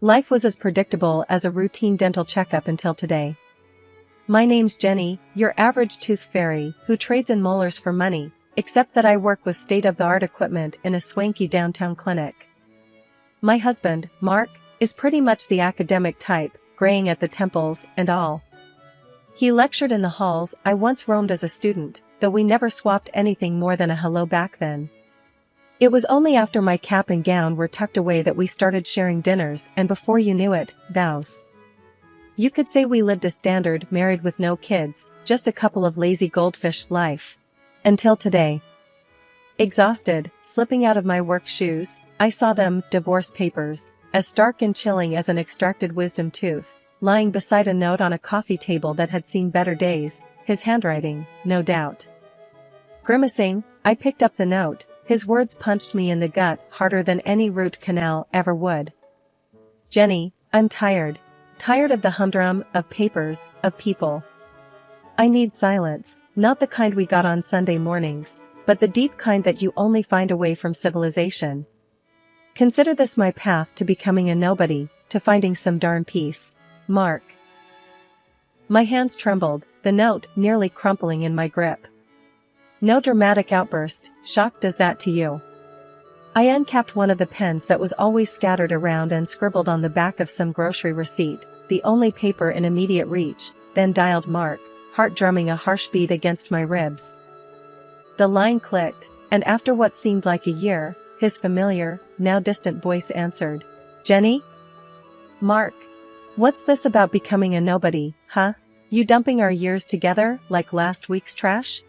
Life was as predictable as a routine dental checkup until today. My name's Jenny, your average tooth fairy who trades in molars for money, except that I work with state-of-the-art equipment in a swanky downtown clinic. My husband, Mark, is pretty much the academic type, graying at the temples and all. He lectured in the halls I once roamed as a student, though we never swapped anything more than a hello back then. It was only after my cap and gown were tucked away that we started sharing dinners, and before you knew it, vows. You could say we lived a standard married with no kids, just a couple of lazy goldfish life. Until today. Exhausted, slipping out of my work shoes, I saw them, divorce papers, as stark and chilling as an extracted wisdom tooth, lying beside a note on a coffee table that had seen better days, his handwriting, no doubt. Grimacing, I picked up the note. His words punched me in the gut harder than any root canal ever would. Jenny, I'm tired. Tired of the humdrum, of papers, of people. I need silence, not the kind we got on Sunday mornings, but the deep kind that you only find away from civilization. Consider this my path to becoming a nobody, to finding some darn peace. Mark. My hands trembled, the note nearly crumpling in my grip. No dramatic outburst, shocked as that to you. I uncapped one of the pens that was always scattered around and scribbled on the back of some grocery receipt, the only paper in immediate reach, then dialed Mark, heart drumming a harsh beat against my ribs. The line clicked, and after what seemed like a year, his familiar, now distant voice answered. Jenny? Mark. What's this about becoming a nobody, huh? You dumping our years together like last week's trash?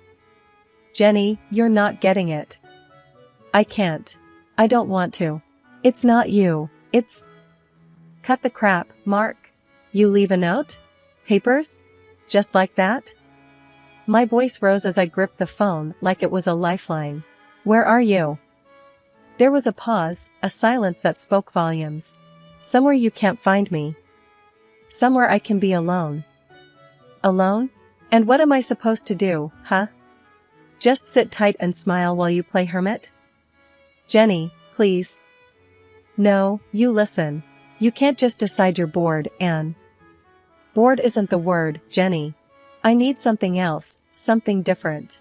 Jenny, you're not getting it. I can't. I don't want to. It's not you, it's... Cut the crap, Mark. You leave a note? Papers? Just like that? My voice rose as I gripped the phone like it was a lifeline. Where are you? There was a pause, a silence that spoke volumes. Somewhere you can't find me. Somewhere I can be alone. Alone? And what am I supposed to do, huh? Just sit tight and smile while you play Hermit? Jenny, please. No, you listen. You can't just decide you're bored, and... Bored isn't the word, Jenny. I need something else, something different.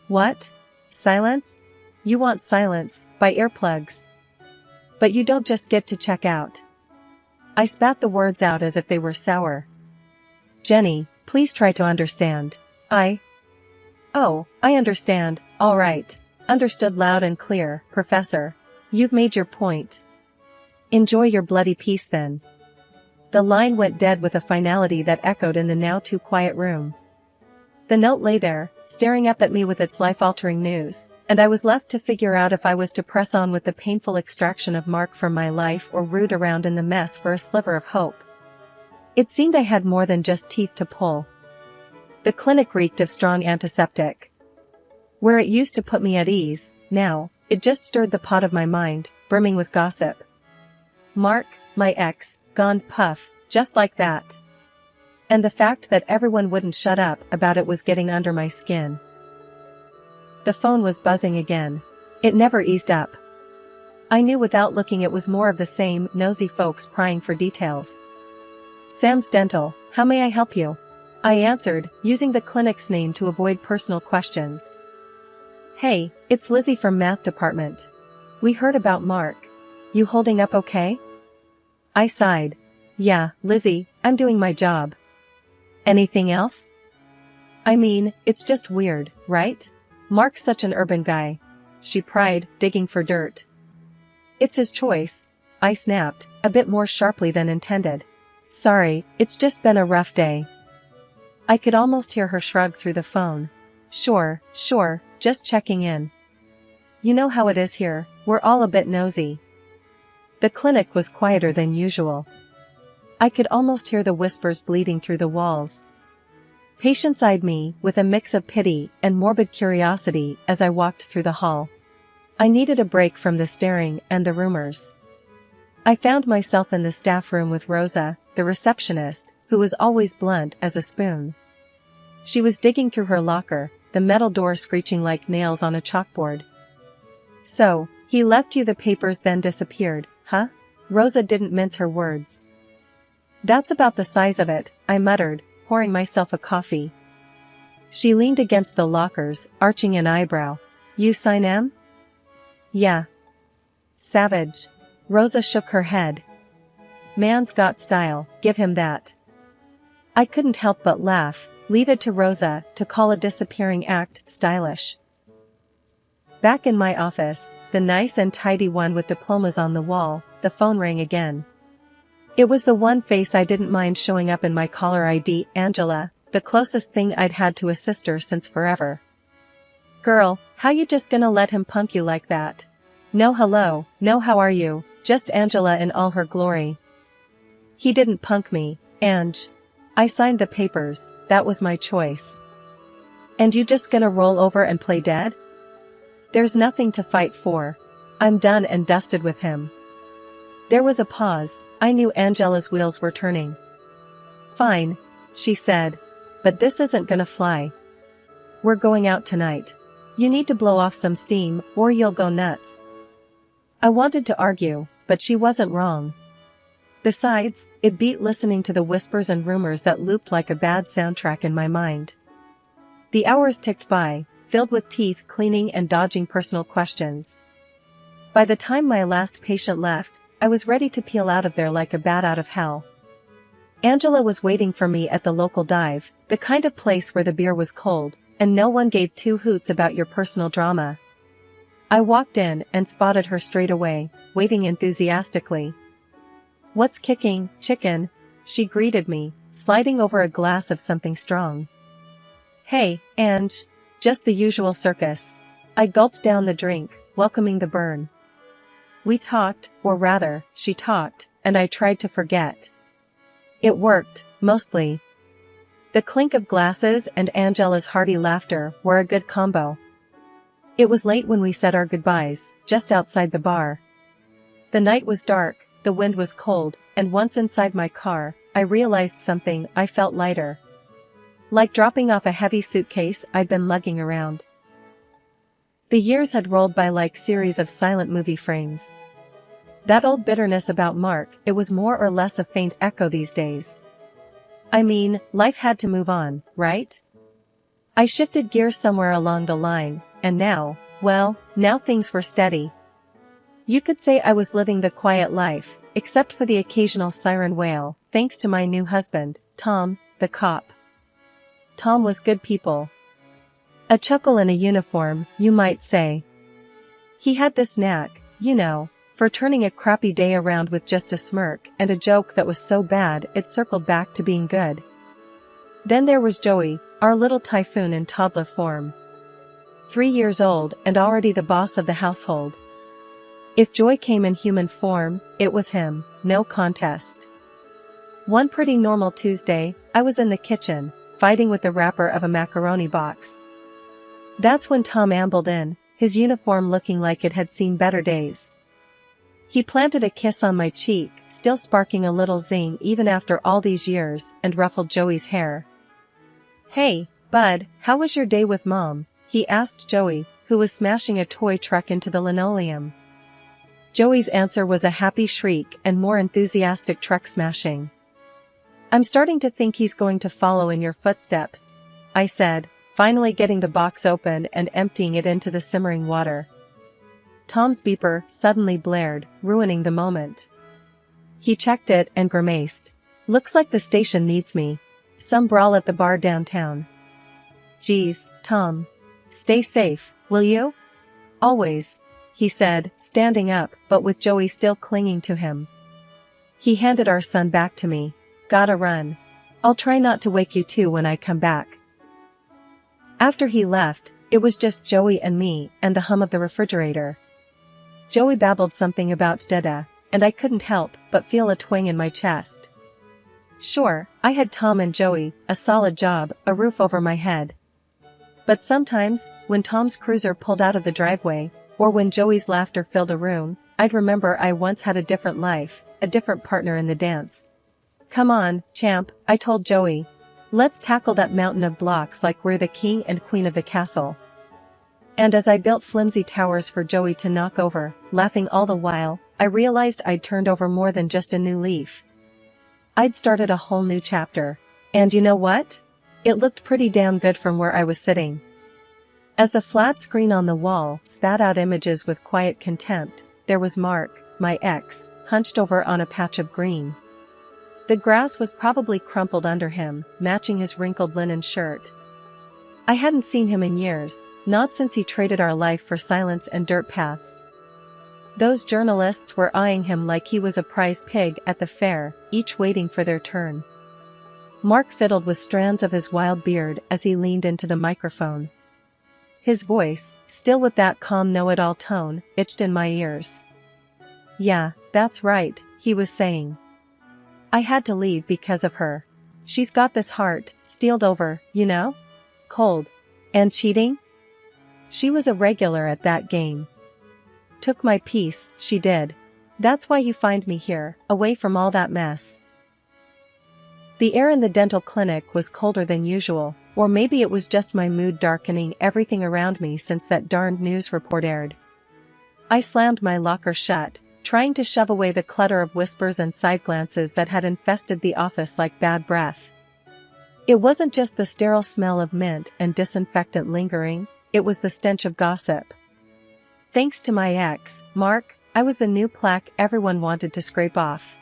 What? Silence? You want silence, by earplugs. But you don't just get to check out. I spat the words out as if they were sour. Jenny, please try to understand. Oh, I understand, all right. Understood loud and clear, Professor. You've made your point. Enjoy your bloody peace then. The line went dead with a finality that echoed in the now too quiet room. The note lay there, staring up at me with its life-altering news, and I was left to figure out if I was to press on with the painful extraction of Mark from my life or root around in the mess for a sliver of hope. It seemed I had more than just teeth to pull. The clinic reeked of strong antiseptic. Where it used to put me at ease, now, it just stirred the pot of my mind, brimming with gossip. Mark, my ex, gone puff, just like that. And the fact that everyone wouldn't shut up about it was getting under my skin. The phone was buzzing again. It never eased up. I knew without looking it was more of the same, nosy folks prying for details. Sam's Dental, how may I help you? I answered, using the clinic's name to avoid personal questions. Hey, it's Lizzie from math department. We heard about Mark. You holding up okay? I sighed. Yeah, Lizzie, I'm doing my job. Anything else? I mean, it's just weird, right? Mark's such an urban guy. She pried, digging for dirt. It's his choice, I snapped, a bit more sharply than intended. Sorry, it's just been a rough day. I could almost hear her shrug through the phone. Sure, just checking in. You know how it is here, we're all a bit nosy. The clinic was quieter than usual. I could almost hear the whispers bleeding through the walls. Patients eyed me with a mix of pity and morbid curiosity as I walked through the hall. I needed a break from the staring and the rumors. I found myself in the staff room with Rosa, the receptionist, who was always blunt as a spoon. She was digging through her locker, the metal door screeching like nails on a chalkboard. So, he left you the papers then disappeared, huh? Rosa didn't mince her words. That's about the size of it, I muttered, pouring myself a coffee. She leaned against the lockers, arching an eyebrow. You sign M? Yeah. Savage. Rosa shook her head. Man's got style, give him that. I couldn't help but laugh, leave it to Rosa to call a disappearing act stylish. Back in my office, the nice and tidy one with diplomas on the wall, the phone rang again. It was the one face I didn't mind showing up in my caller ID, Angela, the closest thing I'd had to a sister since forever. Girl, how you just gonna let him punk you like that? No hello, no how are you, just Angela in all her glory. He didn't punk me, Ange. I signed the papers, that was my choice. And you just gonna roll over and play dead? There's nothing to fight for. I'm done and dusted with him. There was a pause, I knew Angela's wheels were turning. Fine, she said. But this isn't gonna fly. We're going out tonight. You need to blow off some steam, or you'll go nuts. I wanted to argue, but she wasn't wrong. Besides, it beat listening to the whispers and rumors that looped like a bad soundtrack in my mind. The hours ticked by, filled with teeth cleaning and dodging personal questions. By the time my last patient left, I was ready to peel out of there like a bat out of hell. Angela was waiting for me at the local dive, the kind of place where the beer was cold, and no one gave two hoots about your personal drama. I walked in and spotted her straight away, waving enthusiastically. What's kicking, chicken? She greeted me, sliding over a glass of something strong. Hey, Ange. Just the usual circus. I gulped down the drink, welcoming the burn. We talked, or rather, she talked, and I tried to forget. It worked, mostly. The clink of glasses and Angela's hearty laughter were a good combo. It was late when we said our goodbyes, just outside the bar. The night was dark, the wind was cold, and once inside my car, I realized something. I felt lighter. Like dropping off a heavy suitcase I'd been lugging around. The years had rolled by like series of silent movie frames. That old bitterness about Mark, it was more or less a faint echo these days. I mean, life had to move on, right? I shifted gears somewhere along the line, and now things were steady. You could say I was living the quiet life, except for the occasional siren wail, thanks to my new husband, Tom, the cop. Tom was good people. A chuckle in a uniform, you might say. He had this knack, you know, for turning a crappy day around with just a smirk and a joke that was so bad it circled back to being good. Then there was Joey, our little typhoon in toddler form. 3 years old and already the boss of the household. If joy came in human form, it was him, no contest. One pretty normal Tuesday, I was in the kitchen, fighting with the wrapper of a macaroni box. That's when Tom ambled in, his uniform looking like it had seen better days. He planted a kiss on my cheek, still sparking a little zing even after all these years, and ruffled Joey's hair. Hey, bud, how was your day with Mom? He asked Joey, who was smashing a toy truck into the linoleum. Joey's answer was a happy shriek and more enthusiastic truck smashing. I'm starting to think he's going to follow in your footsteps, I said, finally getting the box open and emptying it into the simmering water. Tom's beeper suddenly blared, ruining the moment. He checked it and grimaced. Looks like the station needs me. Some brawl at the bar downtown. Geez, Tom. Stay safe, will you? Always, he said, standing up, but with Joey still clinging to him. He handed our son back to me. Gotta run. I'll try not to wake you too when I come back. After he left, it was just Joey and me and the hum of the refrigerator. Joey babbled something about Dada, and I couldn't help but feel a twang in my chest. Sure, I had Tom and Joey, a solid job, a roof over my head. But sometimes, when Tom's cruiser pulled out of the driveway, or when Joey's laughter filled a room, I'd remember I once had a different life, a different partner in the dance. Come on, champ, I told Joey. Let's tackle that mountain of blocks like we're the king and queen of the castle. And as I built flimsy towers for Joey to knock over, laughing all the while, I realized I'd turned over more than just a new leaf. I'd started a whole new chapter. And you know what? It looked pretty damn good from where I was sitting. As the flat screen on the wall spat out images with quiet contempt, there was Mark, my ex, hunched over on a patch of green. The grass was probably crumpled under him, matching his wrinkled linen shirt. I hadn't seen him in years, not since he traded our life for silence and dirt paths. Those journalists were eyeing him like he was a prize pig at the fair, each waiting for their turn. Mark fiddled with strands of his wild beard as he leaned into the microphone. His voice, still with that calm know-it-all tone, itched in my ears. "Yeah, that's right," he was saying. "I had to leave because of her. She's got this heart, steeled over, you know? Cold. And cheating? She was a regular at that game. Took my piece, she did. That's why you find me here, away from all that mess." The air in the dental clinic was colder than usual, or maybe it was just my mood darkening everything around me since that darned news report aired. I slammed my locker shut, trying to shove away the clutter of whispers and side glances that had infested the office like bad breath. It wasn't just the sterile smell of mint and disinfectant lingering, it was the stench of gossip. Thanks to my ex, Mark, I was the new plaque everyone wanted to scrape off.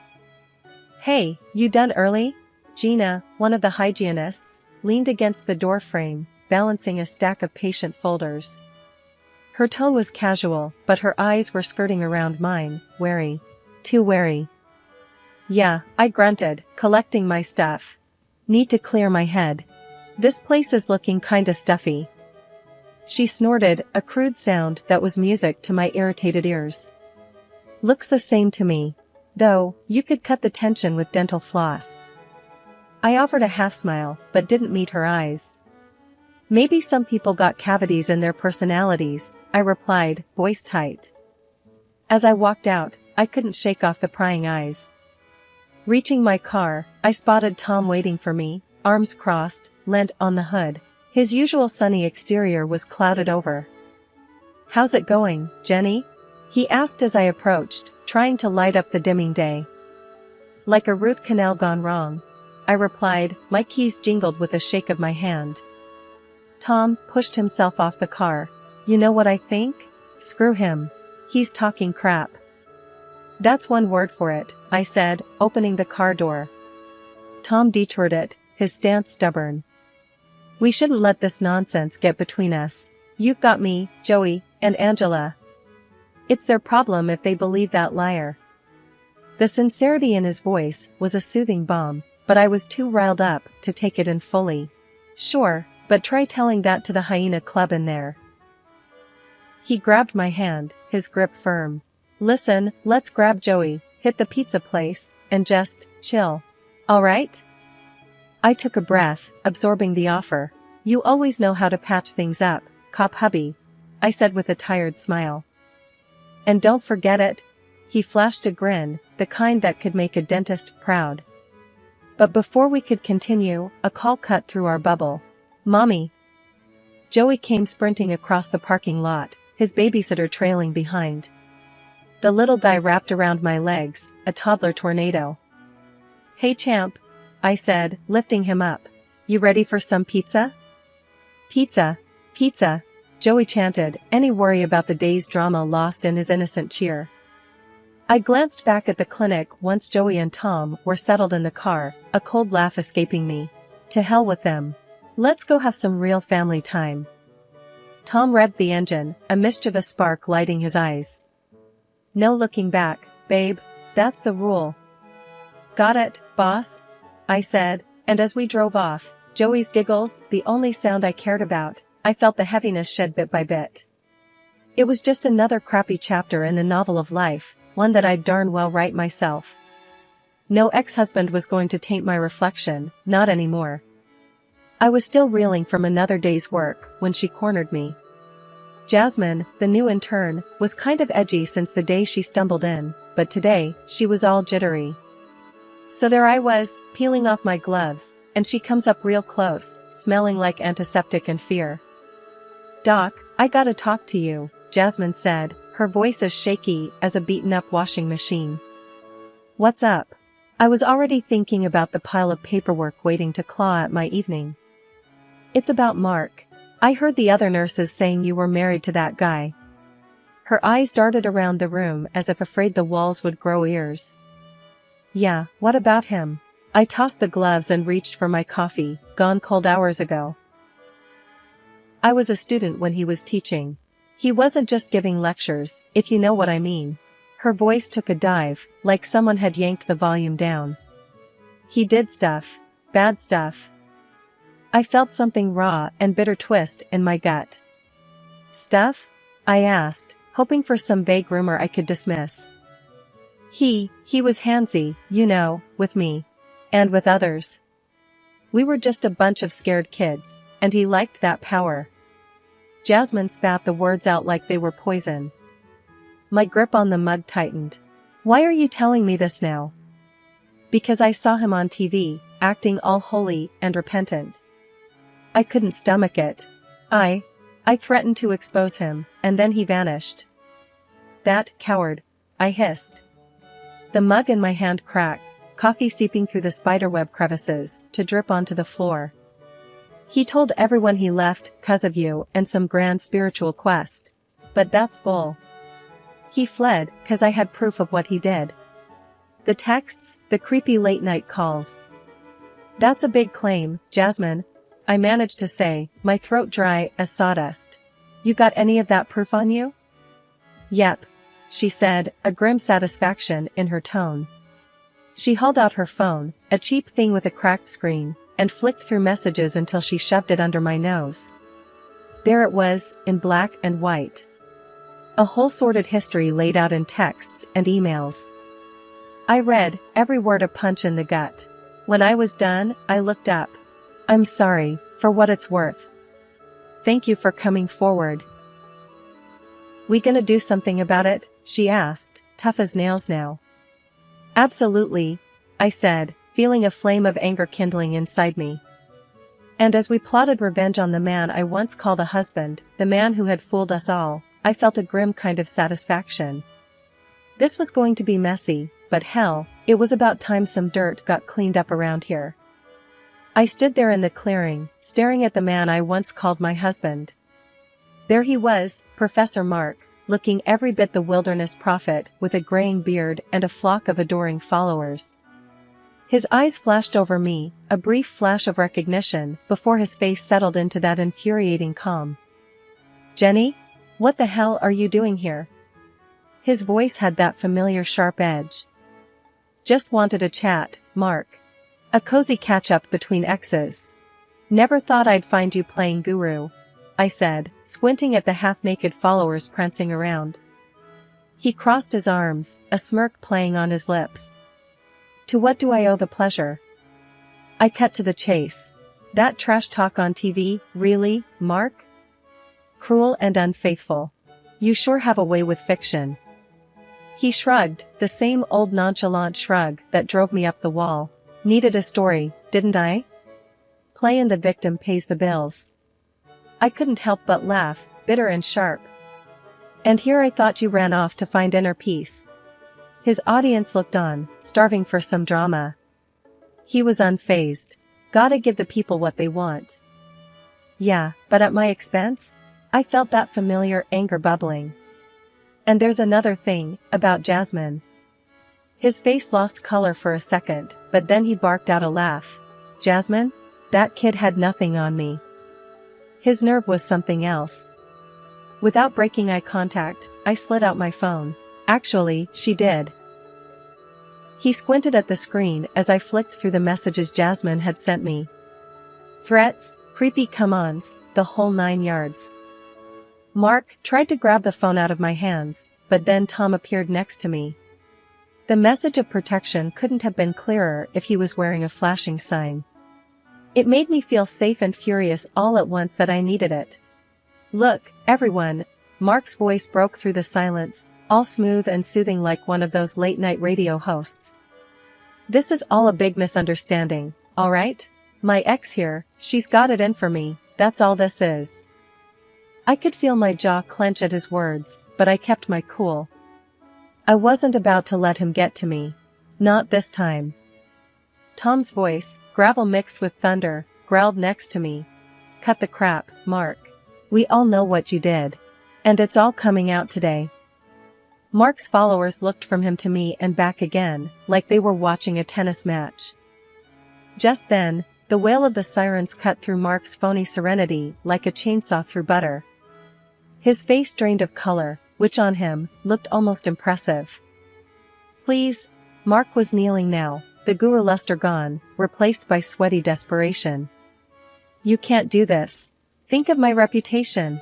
"Hey, you done early?" Gina, one of the hygienists, leaned against the door frame, balancing a stack of patient folders. Her tone was casual, but her eyes were skirting around mine, wary. Too wary. "Yeah," I grunted, collecting my stuff. "Need to clear my head. This place is looking kinda stuffy." She snorted, a crude sound that was music to my irritated ears. "Looks the same to me. Though, you could cut the tension with dental floss." I offered a half smile, but didn't meet her eyes. "Maybe some people got cavities in their personalities," I replied, voice tight. As I walked out, I couldn't shake off the prying eyes. Reaching my car, I spotted Tom waiting for me, arms crossed, leant on the hood. His usual sunny exterior was clouded over. "How's it going, Jenny?" he asked as I approached, trying to light up the dimming day. "Like a root canal gone wrong," I replied, my keys jingled with a shake of my hand. Tom pushed himself off the car. "You know what I think? Screw him. He's talking crap." "That's one word for it," I said, opening the car door. Tom detoured it, his stance stubborn. "We shouldn't let this nonsense get between us. You've got me, Joey, and Angela. It's their problem if they believe that liar." The sincerity in his voice was a soothing balm, but I was too riled up to take it in fully. "Sure, but try telling that to the hyena club in there." He grabbed my hand, his grip firm. "Listen, let's grab Joey, hit the pizza place, and just chill. All right?" I took a breath, absorbing the offer. "You always know how to patch things up, cop hubby," I said with a tired smile. "And don't forget it." He flashed a grin, the kind that could make a dentist proud. But before we could continue, a call cut through our bubble. "Mommy." Joey came sprinting across the parking lot, his babysitter trailing behind. The little guy wrapped around my legs, a toddler tornado. "Hey champ," I said, lifting him up. "You ready for some pizza?" "Pizza, pizza," Joey chanted, any worry about the day's drama lost in his innocent cheer. I glanced back at the clinic once Joey and Tom were settled in the car, a cold laugh escaping me. To hell with them. Let's go have some real family time. Tom revved the engine, a mischievous spark lighting his eyes. "No looking back, babe, that's the rule." "Got it, boss?" I said, and as we drove off, Joey's giggles, the only sound I cared about, I felt the heaviness shed bit by bit. It was just another crappy chapter in the novel of life, one that I'd darn well write myself. No ex-husband was going to taint my reflection, not anymore. I was still reeling from another day's work when she cornered me. Jasmine, the new intern, was kind of edgy since the day she stumbled in, but today, she was all jittery. So there I was, peeling off my gloves, and she comes up real close, smelling like antiseptic and fear. "Doc, I gotta talk to you, Jasmine said, her voice as shaky as a beaten-up washing machine. What's up? I was already thinking about the pile of paperwork waiting to claw at my evening. It's about Mark. I heard the other nurses saying you were married to that guy. Her eyes darted around the room as if afraid the walls would grow ears. Yeah, what about him? I tossed the gloves and reached for my coffee, gone cold hours ago. I was a student when he was teaching. He wasn't just giving lectures, if you know what I mean. Her voice took a dive, like someone had yanked the volume down. He did stuff. Bad stuff. I felt something raw and bitter twist in my gut. Stuff? I asked, hoping for some vague rumor I could dismiss. He was handsy, you know, with me. And with others. We were just a bunch of scared kids, and he liked that power. Jasmine spat the words out like they were poison. My grip on the mug tightened. Why are you telling me this now? Because I saw him on TV, acting all holy and repentant. I couldn't stomach it. I threatened to expose him, and then he vanished. That coward, I hissed. The mug in my hand cracked, coffee seeping through the spiderweb crevices to drip onto the floor. He told everyone he left 'cause of you and some grand spiritual quest. But that's bull. He fled 'cause I had proof of what he did. The texts, the creepy late-night calls. That's a big claim, Jasmine, I managed to say, my throat dry as sawdust. You got any of that proof on you? Yep, she said, a grim satisfaction in her tone. She hauled out her phone, a cheap thing with a cracked screen, and flicked through messages until she shoved it under my nose. There it was, in black and white. A whole sordid history laid out in texts and emails. I read, every word a punch in the gut. When I was done, I looked up. I'm sorry, for what it's worth. Thank you for coming forward. We gonna do something about it? She asked, tough as nails now. Absolutely, I said, feeling a flame of anger kindling inside me. And as we plotted revenge on the man I once called a husband, the man who had fooled us all, I felt a grim kind of satisfaction. This was going to be messy, but hell, it was about time some dirt got cleaned up around here. I stood there in the clearing, staring at the man I once called my husband. There he was, Professor Mark, looking every bit the wilderness prophet with a graying beard and a flock of adoring followers. His eyes flashed over me, a brief flash of recognition before his face settled into that infuriating calm. Jenny? What the hell are you doing here? His voice had that familiar sharp edge. Just wanted a chat, Mark. A cozy catch-up between exes. Never thought I'd find you playing guru, I said, squinting at the half-naked followers prancing around. He crossed his arms, a smirk playing on his lips. To what do I owe the pleasure? I cut to the chase. That trash talk on TV, really, Mark? Cruel and unfaithful. You sure have a way with fiction. He shrugged, the same old nonchalant shrug that drove me up the wall. Needed a story, didn't I? Playing the victim pays the bills. I couldn't help but laugh, bitter and sharp. And here I thought you ran off to find inner peace. His audience looked on, starving for some drama. He was unfazed. Gotta give the people what they want. Yeah, but at my expense? I felt that familiar anger bubbling. And there's another thing, about Jasmine. His face lost color for a second, but then he barked out a laugh. Jasmine? That kid had nothing on me. His nerve was something else. Without breaking eye contact, I slid out my phone. Actually, she did. He squinted at the screen as I flicked through the messages Jasmine had sent me. Threats, creepy come-ons, the whole 9 yards. Mark tried to grab the phone out of my hands, but then Tom appeared next to me. The message of protection couldn't have been clearer if he was wearing a flashing sign. It made me feel safe and furious all at once that I needed it. Look, everyone, Mark's voice broke through the silence, all smooth and soothing like one of those late-night radio hosts. This is all a big misunderstanding, alright? My ex here, she's got it in for me, that's all this is. I could feel my jaw clench at his words, but I kept my cool. I wasn't about to let him get to me. Not this time. Tom's voice, gravel mixed with thunder, growled next to me. Cut the crap, Mark. We all know what you did. And it's all coming out today. Mark's followers looked from him to me and back again, like they were watching a tennis match. Just then, the wail of the sirens cut through Mark's phony serenity like a chainsaw through butter. His face drained of color, which on him, looked almost impressive. Please. Mark was kneeling now, the guru luster gone, replaced by sweaty desperation. You can't do this. Think of my reputation.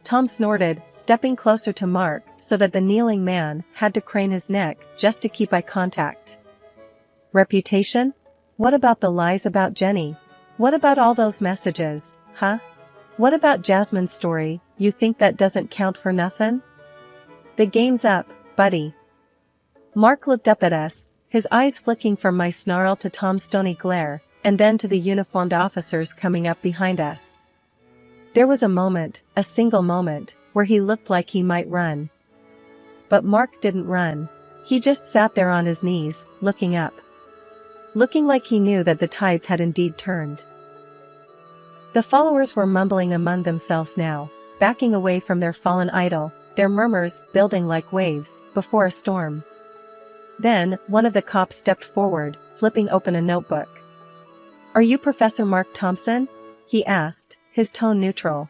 Tom snorted, stepping closer to Mark so that the kneeling man had to crane his neck just to keep eye contact. Reputation? What about the lies about Jenny? What about all those messages, huh? What about Jasmine's story? You think that doesn't count for nothing? The game's up, buddy. Mark looked up at us, his eyes flicking from my snarl to Tom's stony glare, and then to the uniformed officers coming up behind us. There was a moment, a single moment, where he looked like he might run. But Mark didn't run. He just sat there on his knees, looking up. Looking like he knew that the tides had indeed turned. The followers were mumbling among themselves now, backing away from their fallen idol, their murmurs building like waves before a storm. Then, one of the cops stepped forward, flipping open a notebook. Are you Professor Mark Thompson? He asked, his tone neutral.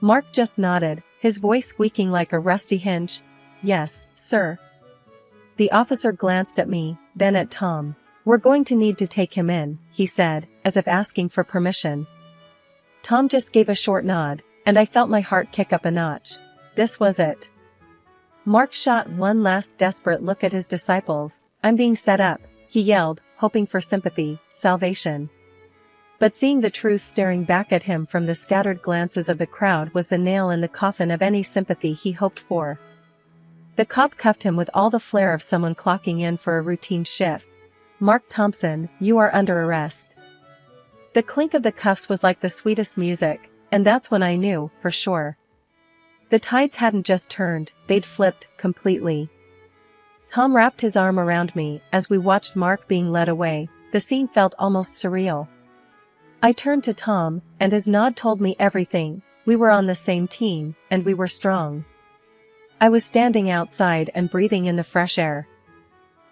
Mark just nodded, his voice squeaking like a rusty hinge. Yes, sir. The officer glanced at me, then at Tom. We're going to need to take him in, he said, as if asking for permission. Tom just gave a short nod, and I felt my heart kick up a notch. This was it. Mark shot one last desperate look at his disciples. I'm being set up, he yelled, hoping for sympathy, salvation. But seeing the truth staring back at him from the scattered glances of the crowd was the nail in the coffin of any sympathy he hoped for. The cop cuffed him with all the flair of someone clocking in for a routine shift. Mark Thompson, you are under arrest. The clink of the cuffs was like the sweetest music, and that's when I knew, for sure. The tides hadn't just turned, they'd flipped, completely. Tom wrapped his arm around me as we watched Mark being led away. The scene felt almost surreal. I turned to Tom, and his nod told me everything. We were on the same team, and we were strong. I was standing outside and breathing in the fresh air.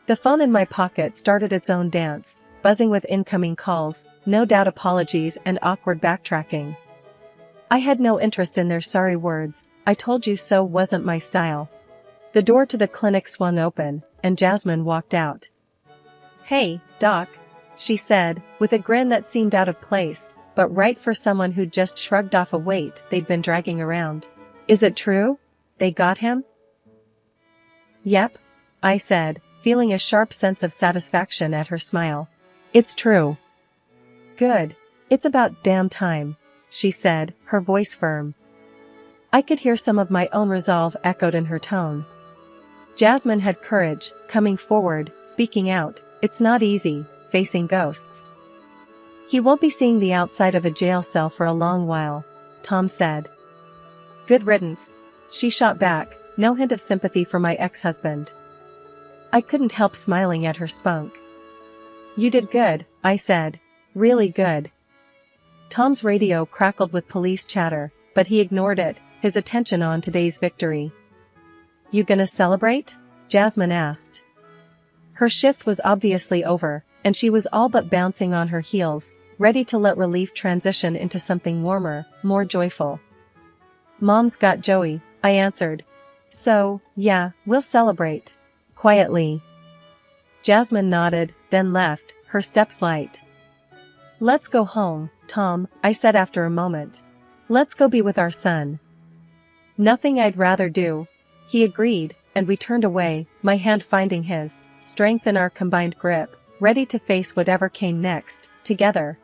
The phone in my pocket started its own dance, buzzing with incoming calls, no doubt apologies and awkward backtracking. I had no interest in their sorry words. I told you so wasn't my style. The door to the clinic swung open, and Jasmine walked out. Hey, Doc, she said, with a grin that seemed out of place, but right for someone who'd just shrugged off a weight they'd been dragging around. Is it true? They got him? Yep, I said, feeling a sharp sense of satisfaction at her smile. It's true. Good. It's about damn time, she said, her voice firm. I could hear some of my own resolve echoed in her tone. Jasmine had courage, coming forward, speaking out. It's not easy, facing ghosts. He won't be seeing the outside of a jail cell for a long while, Tom said. Good riddance, she shot back, no hint of sympathy for my ex-husband. I couldn't help smiling at her spunk. You did good, I said. Really good. Tom's radio crackled with police chatter, but he ignored it, his attention on today's victory. You gonna celebrate? Jasmine asked. Her shift was obviously over, and she was all but bouncing on her heels, ready to let relief transition into something warmer, more joyful. Mom's got Joey, I answered. So, yeah, we'll celebrate. Quietly. Jasmine nodded, then left, her steps light. Let's go home, Tom, I said after a moment. Let's go be with our son. Nothing I'd rather do. He agreed, and we turned away, my hand finding his, strength in our combined grip, ready to face whatever came next, together.